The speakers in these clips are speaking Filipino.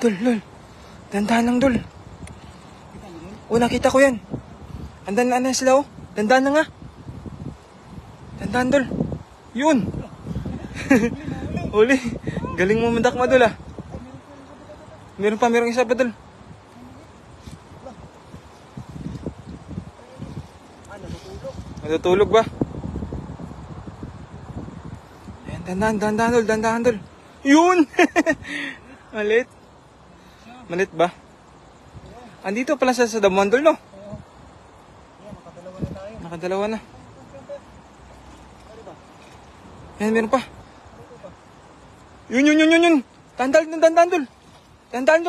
Dol, lol. Dandahan lang, Dol. Oh, nakita ko yan. Andan na sila, oh. Dandahan na nga. Dandahan, Dol. Yun. Huli. Galing mo mandakma, Dol, ah. Merong isa pa, Dol. Natutulog ba? Ayan, dandahan, Dol. Yun! Malit. Malit ba? Andito pala sa damuhan, Dol, no? Nakadalawa na. Ayan, meron pa. Yun. Dandahan, Dol. Dandahan,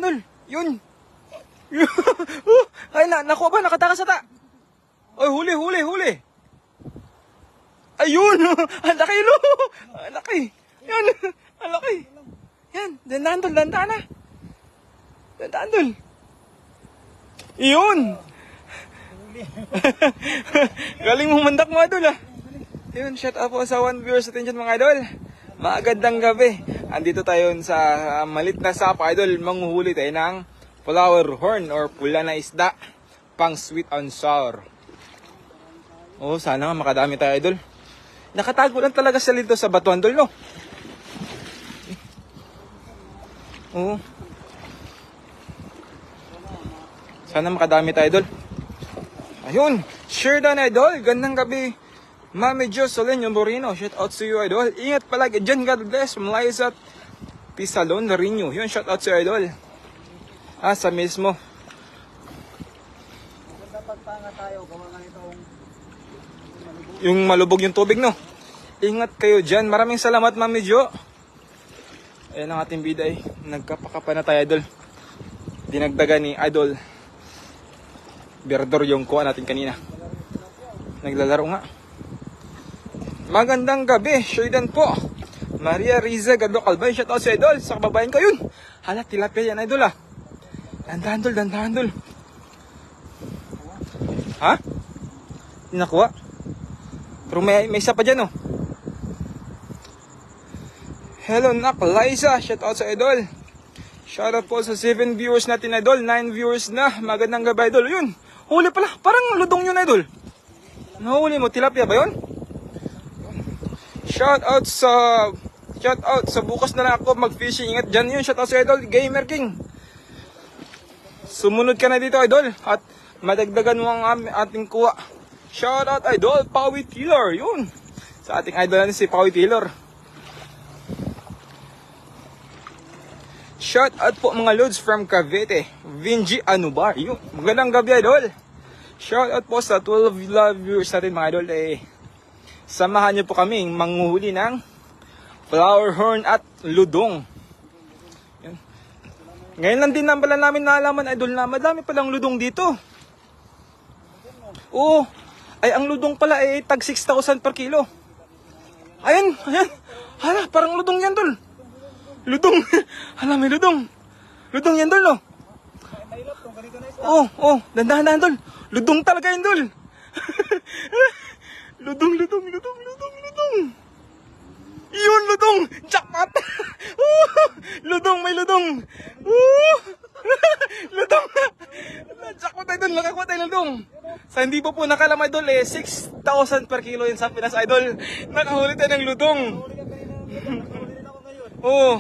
Dol. Yun. Ay, nakuha ba? Nakatakas ata. Oy, huli. Ayun! Ang laki, lo! Ang laki. Yan, ang laki. Yan, dandahan, Dol. Dandahan, Dol. Yun! Galing mo mandak, mga Idol, ah. Yun, shout out po sa one viewers attention, mga Idol. Magandang gabi. Andito tayo sa malit na sapa, Idol. Manghuhuli tayo ng flower horn or pula na isda. Pang sweet and sour. Oh, sana nga makadami tayo, Idol. Nakatago lang talaga sila dito sa batuan, Dol, no? Oo. Sana makadami tayo, Dol. Ayun. Sure done, Idol. Gandang gabi. Mami Jo Solenio Moreno. Shout out to you, Idol. Ingat palagi dyan. God bless. Malayo sa Tisalon, Larinyo. Yun, shout out to you, Idol. Sa mismo. Yung malubog yung tubig, no? Ingat kayo dyan. Maraming salamat, Mami Jo. Ayan ang ating bida, eh. Nagkapakapa na tayo, Idol. Dinagdagan ni Idol Berdor yung kuha natin kanina. Naglalaro nga. Magandang gabi. Shaydan po. Maria Riza Gado Calvay. Shout out si Idol. Sa kababayan ko yun. Hala, tilapia yan, Idol, ah. Dandahan, Dol. Ha? Nakuha? Pero may isa pa dyan, oh. Hello, Nak Liza. Shout out sa Idol. Shout out po sa 7 viewers natin, Idol. 9 viewers na. Magandang gabi, Idol. Yun. Huli pala. Parang ludong yun, Idol. Nahuli mo. Tilapia ba yun? Shout out sa bukas na lang ako mag-fishing. Ingat dyan yun. Shout out sa Idol. Gamer King. Sumunod ka na dito, Idol. At madagdagan mo ang ating kuha. Shout out, Idol, Pawi Taylor. Yun. Sa ating idol natin si Pawi Taylor. Shout out po mga loads from Cavite. Vinji Anubar. Yun. Magandang gabi, Idol. Shout out po sa 12 love viewers natin, mga Idol. Samahan niyo po kami manghuhuli ng flower horn at ludong. Yan. Ngayon lang din pala namin naalaman, Idol, na madami palang ludong dito. Oo. Ay, ang ludong pala ay tag 6,000 per kilo. Ayan. Hala, parang ludong yan, Dol. Ludong. Hala, may ludong. Ludong yan, Dol, no? Oh, dandahan, Dol. Ludong talaga yan, Dol. Ludong. Yun, ludong. Jackpot. Ludong, may ludong. Ludong. Jackpot tayo, Dol. Nakakuha tayo, ludong. Sa hindi po nakalam, Idol, 6,000 per kilo yun sa Pinas, Idol. Nakahuli tayo ng ludong. Oo.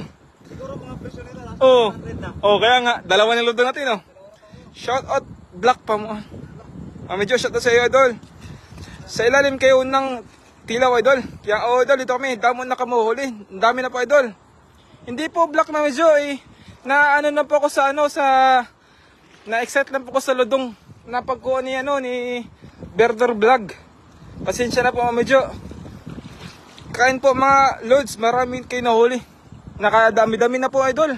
Oo, kaya nga, dalawa ng ludong natin, oh. Shout out, Black pa mo. Mami Jo, shout out sa iyo, Idol. Sa ilalim kayo ng tilaw, Idol. Kaya, Idol, dito kami, damo na kamuhuli. Ang dami na po, Idol. Hindi po Black, Mami Jo, na ano na po ako sa na-excite lang po ko sa ludong na pagkuha ni Berdor Vlog. Pasensya na po, Mami Jo. Kain po mga loads, maraming kayo nahuli. Nakadami-dami na po, Idol.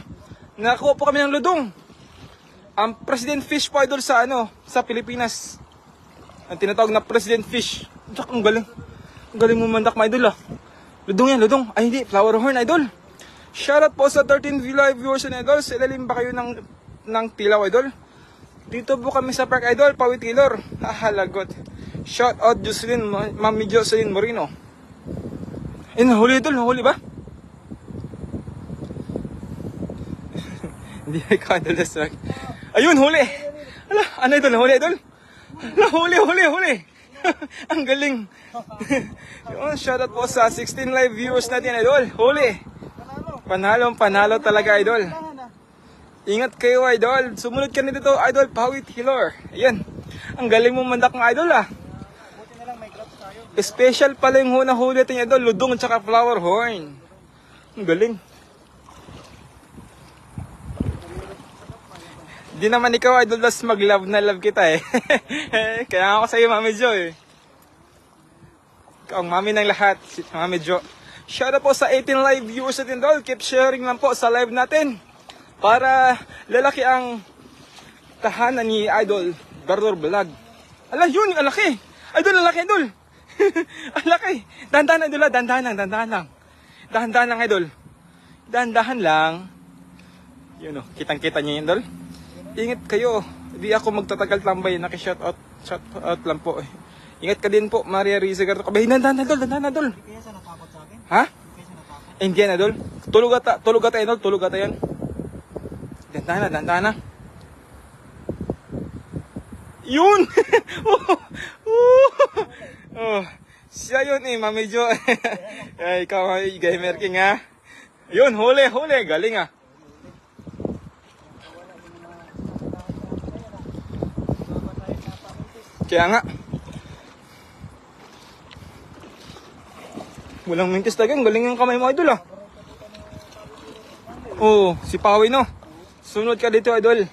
Nakakuha po kami ng ludong. Ang President Fish po, Idol, sa Pilipinas. Ang tinatawag na President Fish. Ang galing. Ang galing mo mandak, mga Idol, ah. Ludong yan, ludong. Ay, hindi, flower horn, Idol. Shoutout po sa 13 live viewers and Idol. Sa ilalim ba kayo ng tilaw, Idol? Dito po kami sa Park, Idol, Pawi Taylor. Halagot. Shoutout Mami Jocelyn Moreno. Nahuli, Idol, nahuli ba? Hindi ikaw, Idol Dasmag. Ayun, huli. Ala, ano idol? Huli, idol? Ala, huli. Ang galing. Yun, shoutout po sa 16 live viewers natin, idol. Huli. Panalo talaga, idol. Ingat kayo, idol. Sumunod ka na dito, idol. Pawit Hilor. Ayan. Ang galing mo mandak ng idol, ah. Special pala yung huli natin, idol. Ludong at saka flower horn. Ang galing. Di naman ikaw, idol, das mag-love na love kita eh. Kaya ako sa'yo, Mami Jo eh. Ikaw ang mami ng lahat, si Mami Jo. Shoutout po sa 18 live viewers natin, idol. Keep sharing lang po sa live natin. Para lalaki ang tahanan ni Idol Gardor Vlog. Ala, yun, ang laki. Idol, ang laki, idol. Ang laki. Dahan-dahan, idol, dahan-dahan lang, idol. Dahan-dahan lang. Yun o, kitang-kita niyo yun, idol. Ingat kayo. Hindi ako magtatagal tambay. Naki-shoutout lang po. Ingat ka din po, Maria Riza Garto. Kabay, dahan-dahan, idol. Kaya siya natakot sa akin? Ha? Kaya siya natakot? Hindi yan, idol. Tulog ata, idol. Tulog ata yan. Dahan-dahan na. Yun! Oh, siya yun eh, Mami Jo. Ay, ikaw ay gamer king ha. Yun, huli. Galing ah. Kaya nga. Walang mintis talaga. Galing yung kamay mo, idol ah. Oo, si Pawi no. Sunod ka dito, idol.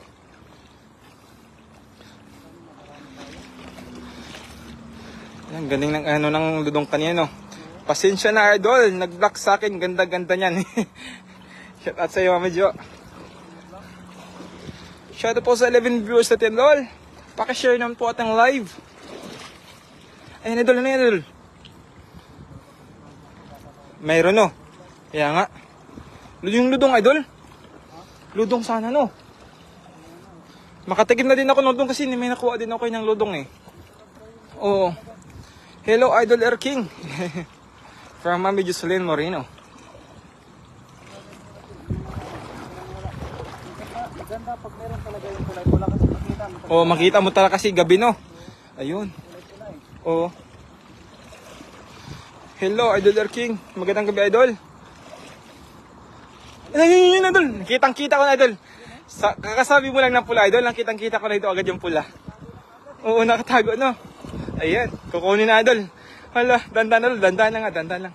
Ang galing ng ng ludong kanina, no. Pasensya na, idol. Nag-block sa akin. Ganda-ganda niyan. Shout out sa iyo, Mami Jo. Shout out po sa 11 viewers natin, idol. Paki-share naman po atang live. Ayun, idol. Ano yan, idol? Mayroon, no. Kaya nga. Yung ludong, idol. Ludong sana, no. Makatikim na din ako ng ludong kasi may nakuha din ako ng ludong, eh. Oo. Hello, Idol Air King. From Mami Jocelyn Moreno. Ganda pag meron talaga yung kulay pula kasi makita mo. Oh, makita mo talaga kasi gabi, no. Ayun. Oh. Hello, Idol Air King. Magandang gabi, Idol. Ayun, Idol. Kitang-kita ko na, Idol. Kakasabi mo lang ng pula, Idol. Kitang-kita ko na ito agad yung pula. Oo, nakatago, no. Ayan, kukunin na, Idol. Hala, dandan lang.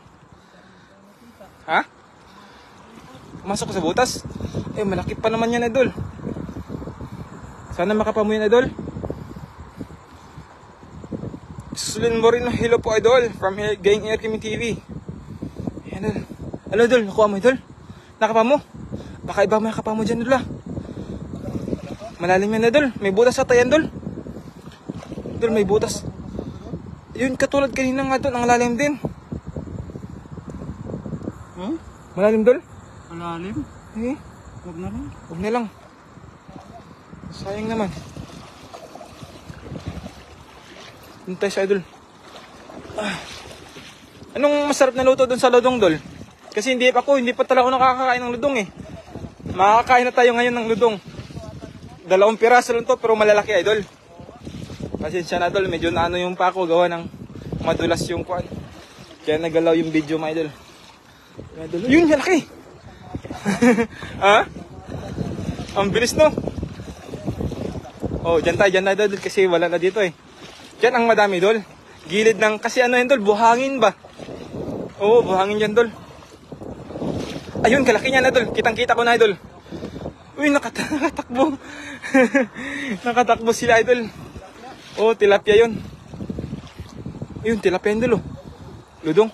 Ha? Masok sa butas? Eh, malaki pa naman yan, Idol. Sana makapamoy yan, Idol. Susulin mo rin, hello po, Idol. From Gang Air Kimi TV. Ayan, Idol. Hello, Idol. Nakuha mo, Idol. Nakapa mo. Baka iba may nakapa mo dyan, Idol. Malalim yan, Idol. May butas sa tayan, Idol. Idol, may butas. Yun, katulad kanina nga doon, ang lalim din. Hmm? Malalim, Dol? Malalim? Eh, Huwag na lang. huwag na lang. Sayang naman. Hintay sa Idol. Anong masarap na luto doon sa ludong, Dol? Kasi hindi pa talaga ako nakakakain ng ludong eh. Makakain na tayo ngayon ng ludong. 2 piraso lang to pero malalaki, Idol. Pasensya na, Idol, medyo naano yung pako gawa ng madulas yung kuan. Kaya nagalaw yung video, mga Idol. Yun, laki. Ha? Ang bilis, no? Oh, dyan tayo, Idol, kasi wala na dito eh. Dyan ang madami, Idol. Gilid ng, kasi ano yun, Idol, buhangin ba? Oo, buhangin dyan, Idol. Ayun, kalaki niya, Idol. Kitang-kita ko na, Idol. Uy, nakatakbo. Nakatakbo sila, Idol. Oh, tilapia yun. Ayun, tilapia yun, Idol. Ludong.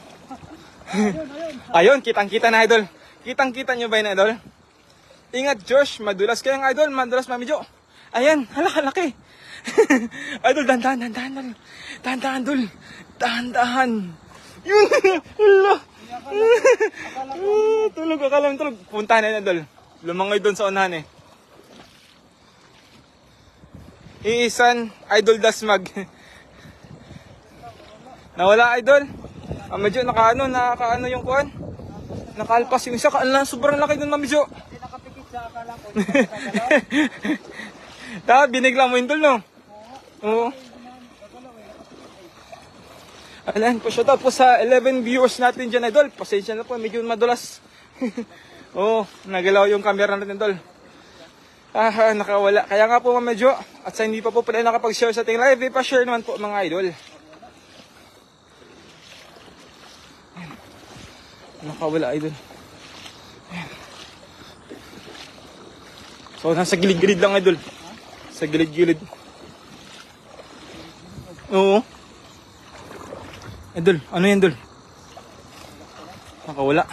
Ayun, kitang-kita na, Idol. Kitang-kita nyo ba yun, Idol? Ingat, Josh. Madulas kayang, Idol. Madulas, Mami Jo. Ayan, halaki. Idol, dahan-dahan, Idol. Dahan-dahan, Idol. Dahan-dahan. Yun, hala. Tulog, akala mo tulog. Puntahan na, Idol. Lumangoy doon sa unahan eh. Iisan, Idol Dasmag. Nawala, Idol. Medyo nakaano yung kuan. Nakalpas yung isa. Sobrang laki nun, Mami Jo. Nakapikit siya akala ko. Hindi ka gagalaw. Dapat binigla mo yun, Dol, no? Oo. Ayan po, shoutout po sa 11 viewers natin dyan, Idol. Pasensya na po, medyo madulas. Oo, nagalaw yung camera natin, Idol. Nakawala. Kaya nga po medyo, at sa hindi pa po pala nakapag-share sa ating live, pa-share naman po mga Idol. Ayan. Nakawala, Idol. Ayan. So, nasa gilid-gilid lang, Idol. Sa gilid-gilid. Oo. Idol, ano yan, Idol? Nakawala.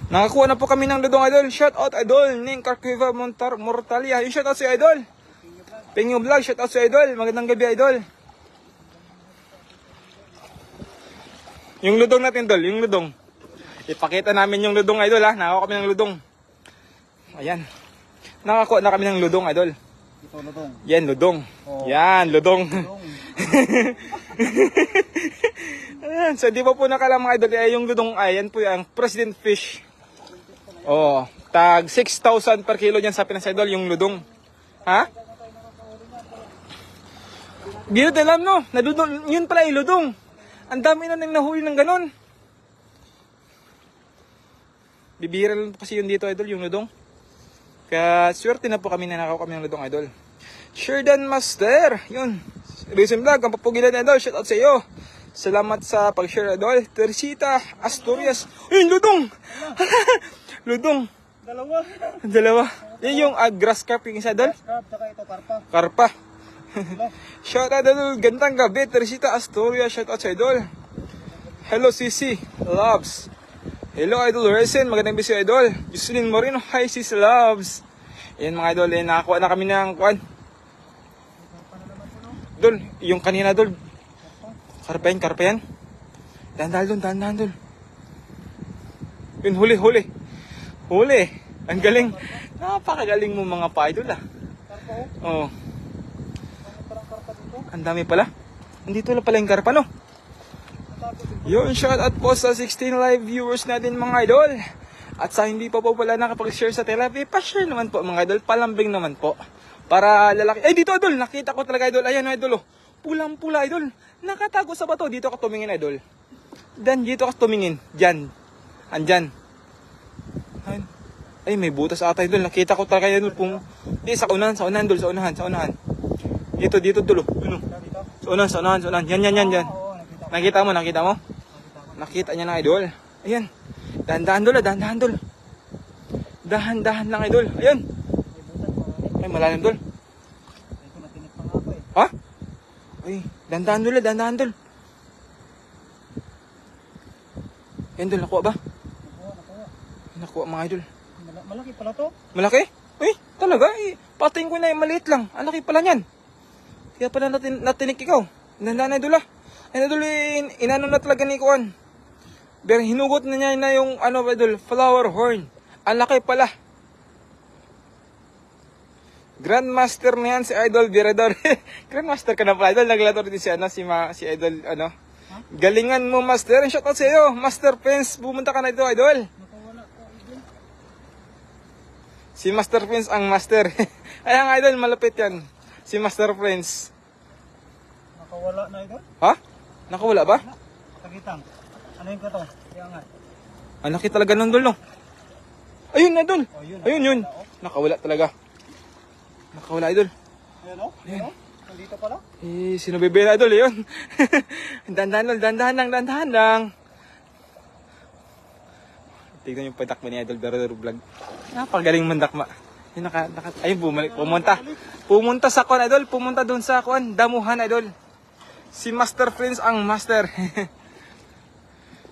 Nakakuha na po kami ng ludong, Idol. Shout out, Idol. Ning Carquiva Mortalia. Yung shout out si Idol. Pingyo Vlog, shout out si Idol. Magandang gabi, Idol. Yung ludong natin, Idol. Yung ludong. Ipakita namin yung ludong, Idol, ha. Nakakuha kami ng ludong. Ayan. Nakakuha na kami ng ludong, Idol. Ito, ludong. Yan, ludong. Oh. Yan, ludong. Ludong. Ayan, so di ba po nakalam mga Idol, yung ludong ay, yan po yung President Fish. Oh, tag 6,000 per kilo yan sa Pinas, Idol, yung ludong. Ha? Di na alam, no? Nadudong, yun pala yung ludong. Ang dami na nang nahuli ng ganon. Bibihira lang kasi yun dito, Idol, yung ludong. Kaya swerte na po kami na nakaw kami ng ludong, Idol. Sherdan Master, yun. Recent Vlog, ang papugilan, Idol. Shout out sa iyo. Salamat sa pag-share, Idol. Teresita Asturias. Ayun, ludong! Ludong. Dalawa. Yan yung grass carp yung isa, Idol. Crab, saka ito, karpa. Karpa. Shout out, Idol. Gandang gabi. Teresita Asturias. Shout out sa Idol. Hello, Sisi. Loves. Hello, Idol Resen. Magandang bisyo, Idol. Jocelyn Moreno. Hi, Sisi Loves. Yan mga Idol. Nakakuha na kami ng kuan. Dol, yung kanina, Dol. Karpa yan. Dahan-dahan, Dol. Yun, huli. Ang galing. Napakagaling mo mga pa-Idol, ah. Karpa, Oo. parang karpa dito. Ang dami pala. Nandito na pala yung karpa, no? Yun, shout out po sa 16 live viewers natin, mga Idol. At sa hindi pa po pala nakapag-share sa television, pa-share naman po, mga Idol. Palambing naman po. Para lalaki. Ay, dito, Idol. Nakita ko talaga, Idol. Ayan, Idol, oh. Pulang-pula, Idol. Nakatago sa bato. Dito ka tumingin, Idol. Dan, dito ka tumingin. Diyan. Andyan. Ay, may butas ata, Idol. Nakita ko talaga, Idol. Di, sa unahan, Idol. Sa unahan. Dito, Idol. Sa unahan. Yan. Oo, Nakita nakita ko. mo? Nakita niya na, Idol. Ayan. Dahan-dahan, Idol. Dahan-dahan lang, Idol. Ayan. Ay, malalim, Idol. Ito, natinik pa nga ako, eh. Ha? Ay, dahan-dahan, Idol. Ayan, Idol. Nakuha ba? Nakuha, mga Idol. Malaki pala to. Malaki? Uy, talaga? Patayin ko na yung maliit lang. Ang laki pala niyan. Kaya pala natinik ikaw. Dahan-dahan, Idol, ah. Ay, Idol, inano na talaga ni Kuan. Pero hinugot na niya na yung, Idol, flower horn. Ang laki pala. Grandmaster na yan si Idol Virador. Grandmaster ka na pala, Idol. Naglato rin si Idol, Galingan mo, Master. Shoutout sa iyo, Master Prince. Pumunta ka na dito, Idol. Nakawala ko, Idol. Si Master Prince ang master. Ayan, Idol, malapit yan. Si Master Prince. Nakawala na, Idol. Ha? Nakawala ba? Takitang. Ano yung kato? Kaya nga. Ang laki talaga nun, Idol, no? Ayun, Idol. Oh, yun. Ayun. Nakawala talaga. Nakawala, Idol. Ayan, oh. Ayan, oh. Nandito pala. Sino bebe na, Idol, yun. Dandahan lang. Tignan yung padakma ni Idol Virador Vlog. Napagaling mandakma. Yun, ayun, bumalik. Pumunta sa kuan, Idol. Pumunta dun sa kuan, damuhan, Idol. Si Master Prince ang master.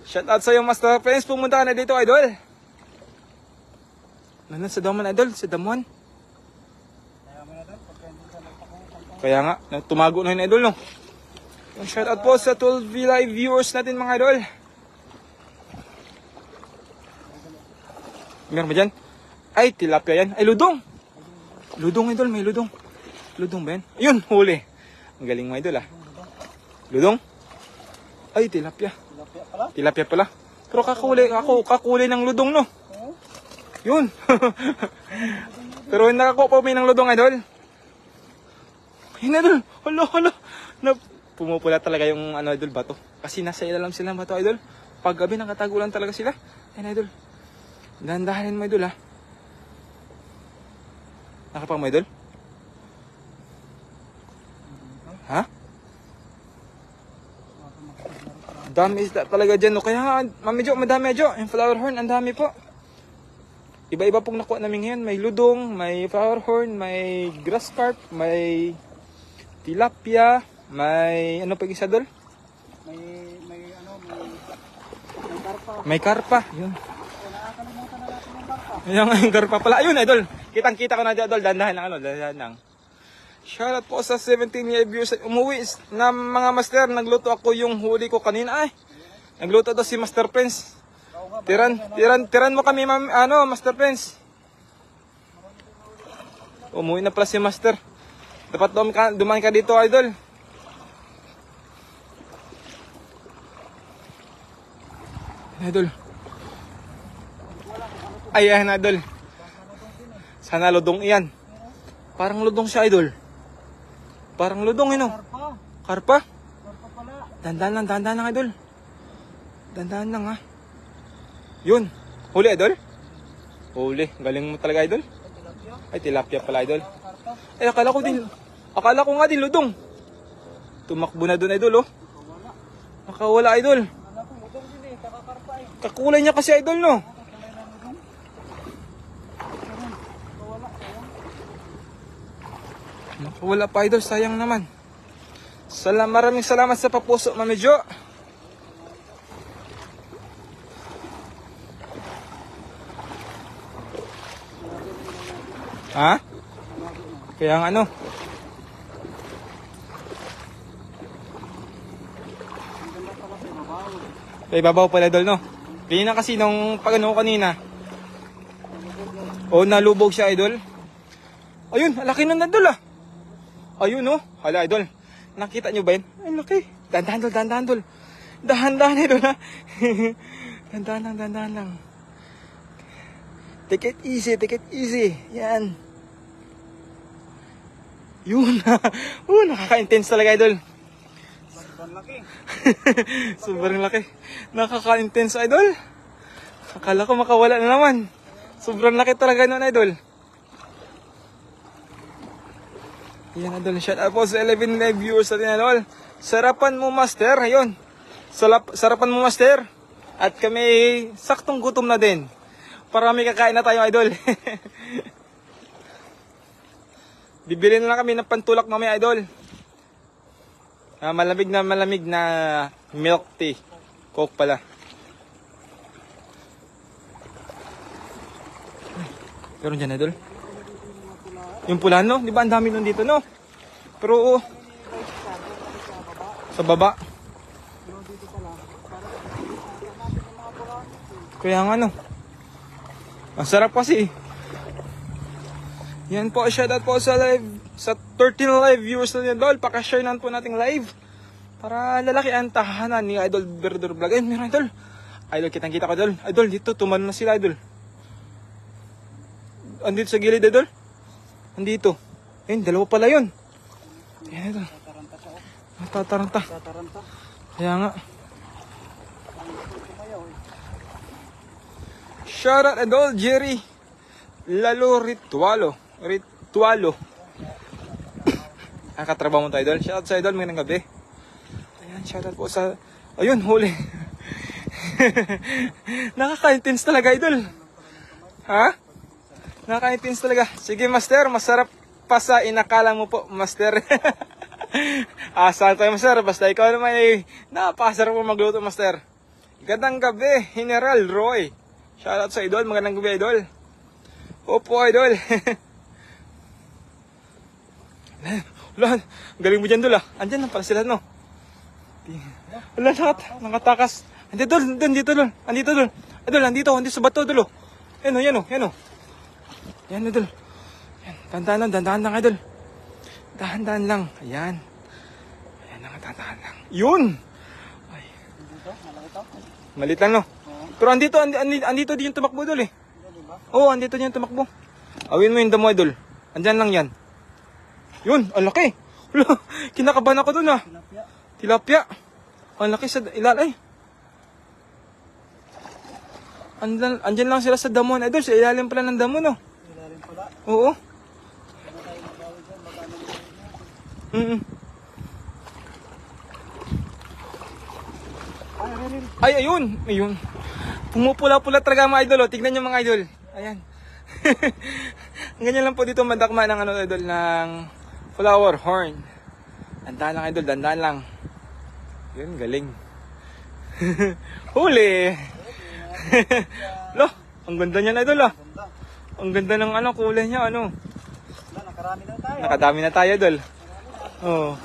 Shout out sa iyo, Master Prince. Pumunta ka na dito, Idol. Nandun sa damuhan, Idol. Sa damuhan. Kaya nga, tumago na yun, Idol, no? Shout out po sa 12 live viewers natin, mga Idol. Meron ba dyan? Ay, tilapia yan. Ay, ludong. Ludong, Idol. May ludong. Ludong ba yan? Ayun, huli. Ang galing, mga Idol, ah. Ludong. Ay, tilapia. Tilapia pala. Tilapia pala. Pero kakuli ng ludong, no? Oo. Yun. Pero nakakuha pa kami ng ludong, idol. Ayun, idol. Hala. Pumupula talaga yung idol, bato. Kasi nasa ilalim sila ng bato, idol. Pag gabi, nakatago lang talaga sila. Ayun, idol. Dahan-dahanin mo, idol, ha. Nakapang mo, idol? Ha? Dami isda talaga dyan, no? Kaya, medyo madami, medyo. Yung flower horn, ang dami po. Iba-iba pong nakuha namin ngayon. May ludong, may flower horn, may grass carp, may tilapia, may ano pa isa doon? May karpa. Yun. Nakakalimutan na natin yung karpa. Yung karpa pala. Ayun, idol. Kitang-kita ko na, idol. Dandahan lang, dandahan lang. Shoutout po sa 17 viewers. Umuwi na mga master. Nagluto ako yung huli ko kanina. Ay, nagluto daw si Master Prince. Tiran mo kami, Master Prince. Umuwi na pala si Master. Dapat dumaan ka dito, idol. Idol. Ayan, idol. Sana ludong iyan. Parang ludong siya, idol. Parang ludong, Karpa? Karpa pala. Dandan lang, idol. Dandan lang, ha. Yun. Huli, idol? Huli. Galing mo talaga, idol. Ay, tilapia pala, idol. Ay, akala ko nga din ludong. Tumakbo na dun, idol, oh. Nakawala, idol. Kakulay niya kasi, idol, no? Nakawala pa, idol. Sayang naman. Maraming salamat sa papuso, Mami Jo. Ha? Kaya nga ano? Kaya babaw pala, idol, no? Ganyan na kasi nung kanina. Nalubog siya, idol. Ayun, laki nun, idol, ah. Ayun, no? Hala, idol. Nakita nyo ba yun? Ay, laki. Dahan-dahan, idol. Dahan-dahan, idol, ha? Dahan-dahan lang. Take it easy. Yan. Yun. Nakaka-intense talaga, idol. Sobrang laki. Sobrang laki. Nakaka-intense, idol. Akala ko makawala na naman. Sobrang laki talaga nun, idol. Yan, idol. Shout out po sa 11 live viewers natin, idol. Sarapan mo, master. Ayun. Sarapan mo, master. At kami saktong gutom na din. Para may kakain na tayo, idol. Bibili na lang kami ng pantulak mamaya, idol. Malamig na milk tea. Coke pala. Meron dyan, idol. Yung pula, no? Di ba ang dami nun dito, no? Pero, sa baba. Kaya nga, no? Ang sarap kasi. Yan po, shoutout po sa live, sa 13 live viewers na yan, idol. Pakashare na po nating live. Para lalaki ang tahanan ni Idol Berdor Vlog. Ayun, meron, idol. Idol, kitang-kita ko, idol. Idol, dito, tumano na sila, idol. Andito sa gilid, idol. Andito. Ayun, dalawa pala yun. Ayan, idol. Tataranta. Kaya nga. Shoutout, idol, Jerry. Lalo Ritualo. Katrabaho mo tayo, idol. Shoutout sa idol, magandang gabi. Ayan, shoutout po sa... Ayun, huli. Nakaka-intense talaga, idol. Ha? Nakaka-intense talaga. Sige, master, masarap pa sa inakala mo po, master. Asal tayo, master. Basta ikaw naman ay napakasarap mo magluto, master. Gandang gabi, General Roy. Shoutout sa idol, magandang gabi, idol. Opo, idol. Wala, galing mo dyan, dul, ah. Andyan na pala sila, no? Wala, nakatakas. Andito, dul. Andito, dul. Idol, andito sa bato, dul, oh. Yan, oh. Yan, idol. Dahan-dahan lang, idol. Dahan-dahan lang. Ayan. Ayan, dahan lang. Yun! Ay. Malit lang, no? Pero andito din yung tumakbo, dul, eh. Oo, andito niyan tumakbo. Awin mo yung damo, idol. Andyan lang yan. Yun, ang laki. Wala, kinakabahan ako dun ah. Tilapia. Tilapia. Ang laki sa ilalim. Ay. Andyan lang sila sa damo, idol. Sa ilalim pala ng damo, no? Ilalim pala. Oo. Ano tayo magbawi dyan? Magkano mo natin? Mm. Ay, Ay, ayun. Ayun. Pumupula-pula talaga mga idol. Oh. Tignan nyo mga idol. Ayan. Ganyan lang po dito madakma ng idol, ng flower horn. Dandan lang idol, dandan lang. Yun, galing. Huli. Lo, ang ganda niyan idol ah. ganda. Ang ganda ng kulay niya Wala, nakarami na tayo. Nakadami na tayo idol. Oh.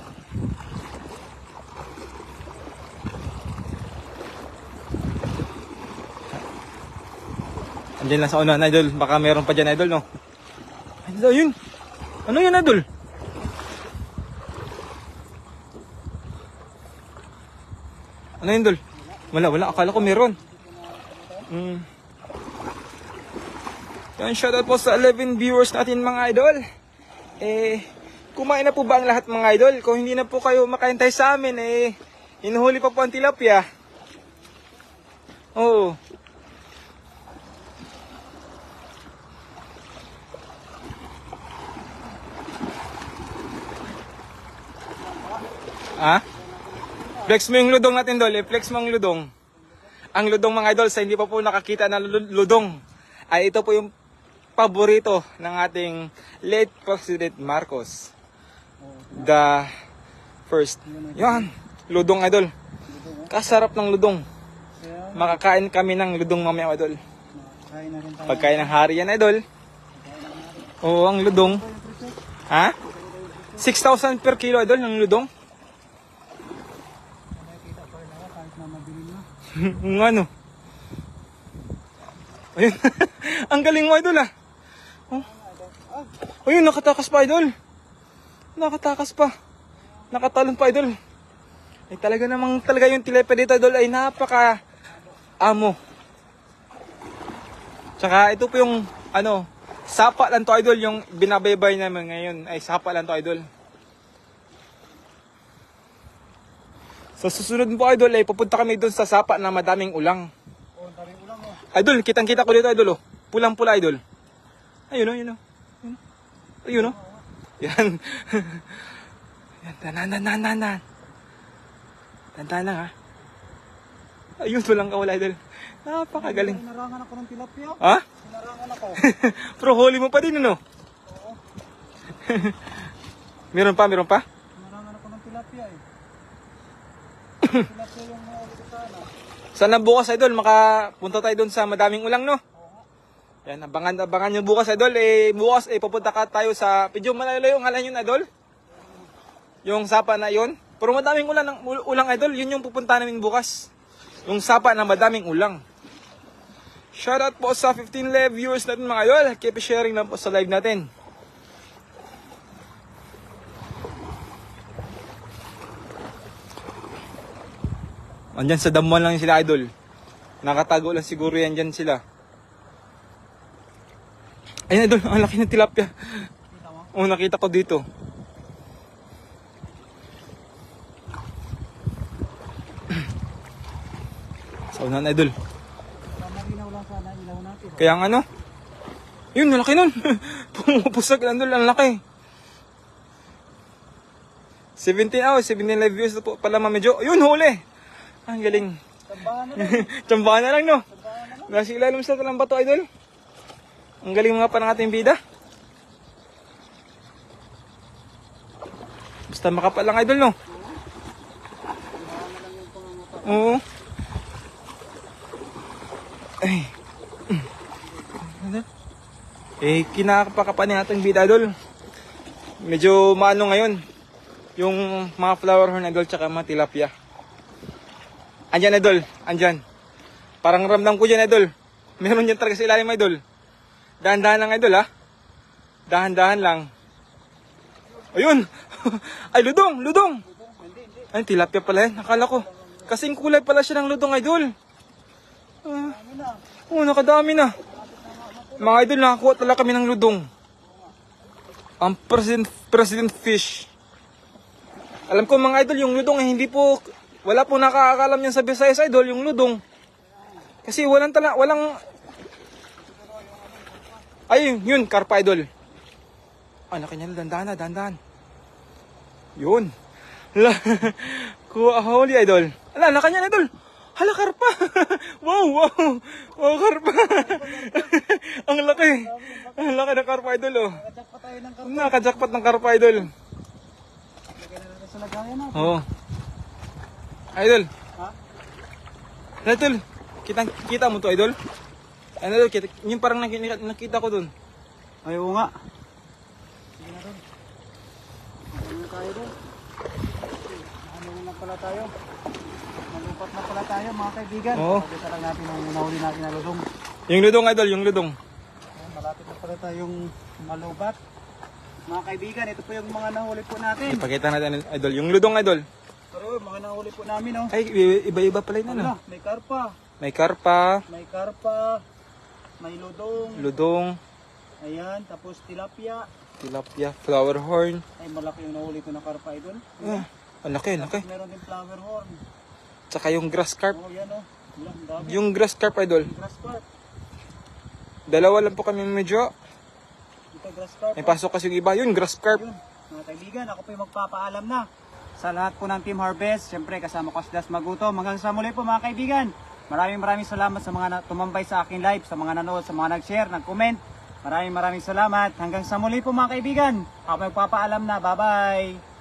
Andiyan lang sa unahan idol, baka meron pa dyan idol no. Idol, ayun. Ano yan idol? Ano yun idol? Wala, akala ko meron. Yan, shoutout po sa 11 viewers natin mga idol. Kumain na po ba ang lahat mga idol? Kung hindi na po kayo makaintay sa amin, inuhuli pa po ang tilapia. Oo. Flex mo yung ludong natin dol, flex mo ang ludong. Ang ludong mga idol, sa hindi pa po nakakita na ludong, ay ito po yung paborito ng ating late President Marcos. The first. Yan, ludong idol. Kasarap ng ludong. Kaya, Makakain kami ng ludong mamaya idol. kain na rin tayo. Pagkain ng hari yan idol. Oo, ang ludong. Ha? 6,000 per kilo idol ng ludong. Nakikita pa rin ako kahit na mabilin na. Ng ano? Ayun. Ang galing mo idol ah. Oh. Ayun, nakatakas pa idol. Nakatakas pa. Nakatalon pa idol. Ay talaga namang yung tilapia dito idol ay napaka amo. Tsaka ito po yung sapa lang to idol, yung binabaybay namin ngayon ay sapa lang to idol. Sa susunod po idol ay pupunta kami doon sa sapa na madaming ulang. Oh, ang daming ulam oh. Idol, kitang-kita ko dito idol oh. Pulang-pula idol. Ayun oh, yun oh. Ayun oh. Yan. Yan, tanan. Tandaan lang ha. Ayun, walang kawala idol. Napakagaling. Sinarangan ako ng tilapia. Ha? Sinarangan ako. Pero huli mo pa din ano? Oo. Meron pa? Sinarangan ako ng tilapia eh. Tilapia yung maulit ko sana. Sana bukas idol, makapunta tayo doon sa madaming ulang no? Yan, abangan nyo bukas idol. Bukas papunta ka tayo sa, medyo malayo yung halan yun idol. Yung sapa na yun. Pero madaming ulang idol, yun yung pupunta namin bukas. Yung sapa na madaming ulang. Shoutout po sa 15 live viewers natin mga idol. Keep sharing lang po sa live natin. Andyan sa damuhan lang sila idol. Nakatago lang siguro yan dyan sila. Ayun idol, ang laki ng tilapia. Kita mo? Oo, nakita ko dito. Sa unahan idol. Marinaw lang sana ilaw natin. Kaya ang yun, ang laki nun. Pumupusag lang idol, ang laki. 17 live views na po pala medyo. Yun, huli. Ang galing. Tambahan na lang. Tsambahan na lang no. Tambahan na lang. Nasa ilalim sa talang bato idol. Ang galing mga pa ng ating bida. Basta makapal lang idol no. Oo. Ay. Kinakapakapan ng ating bida idol. Medyo maano ngayon. Yung mga flower horn idol tsaka mga tilapia. Andyan idol, andyan. Parang ramdam ko dyan idol. Meron dyan talaga sa ilalim idol. Dahan-dahan lang idol ha. Dahan-dahan lang. Ayun. Ay ludong. Ay tilapia pala yan. Nakala ko. Kasing kulay pala siya ng ludong idol. Ano na? Nakadami na. Mga idol, nakakuha talaga kami ng ludong. Ang President Fish. Alam ko mga idol, yung ludong hindi po, wala po nakakaalam yan sa Visayas idol, yung ludong. Kasi walang, ayun, yun, karpa idol. Ah, laki niya, dandan. Yun. Kuha huli idol. Ala, laki niya idol. Hala, karpa. Wow, karpa. Ang laki. Ang laki ng karpa idol, oh. Jackpot tayo ng karpa. Nakajackpot ng karpa idol. Lagyan na natin sa lagayan natin. Oo. Idol. Ha? Idol. Kita mo to idol? Ano idol, yung parang nakita ko dun. Ay, oo nga. Sige na doon. Ano tayo doon? Ano na pala tayo? Malupat na pala tayo mga kaibigan. Oo. Pagkita lang natin ang nahuli natin na ludong. Yung ludong idol, yung ludong. Ayan, malapit na pala tayong malubat. Mga kaibigan, ito po yung mga nahuli po natin. Ipakita natin idol, yung ludong idol. Pero mga nahuli po namin, oh. Ay, iba-iba pala yun ano. May karpa. May karpa, May karpa. May ludong. ludong, Ayan, tapos tilapia. tilapia, flower horn. Ay, malaki yung nahuli ko na karpa idol. Ah, ang laki. Tapos meron din flower horn. Tsaka yung grass carp. Oh, yan, oh. Yan, dami. Yung grass carp idol. Grass carp. Dalawa lang po kami medyo. Ito, grass carp. May pasok kasi yung iba. Yun, grass carp. Yun, mga kaibigan, ako po yung magpapaalam na sa lahat po ng Team Harvest. Siyempre, kasama ko si Das Maguto. Hanggang sa muli po mga kaibigan. Maraming salamat sa mga tumambay sa aking live, sa mga nanood, sa mga nag-share, nag-comment. Maraming salamat. Hanggang sa muli po mga kaibigan. Ako magpapaalam na. Bye-bye.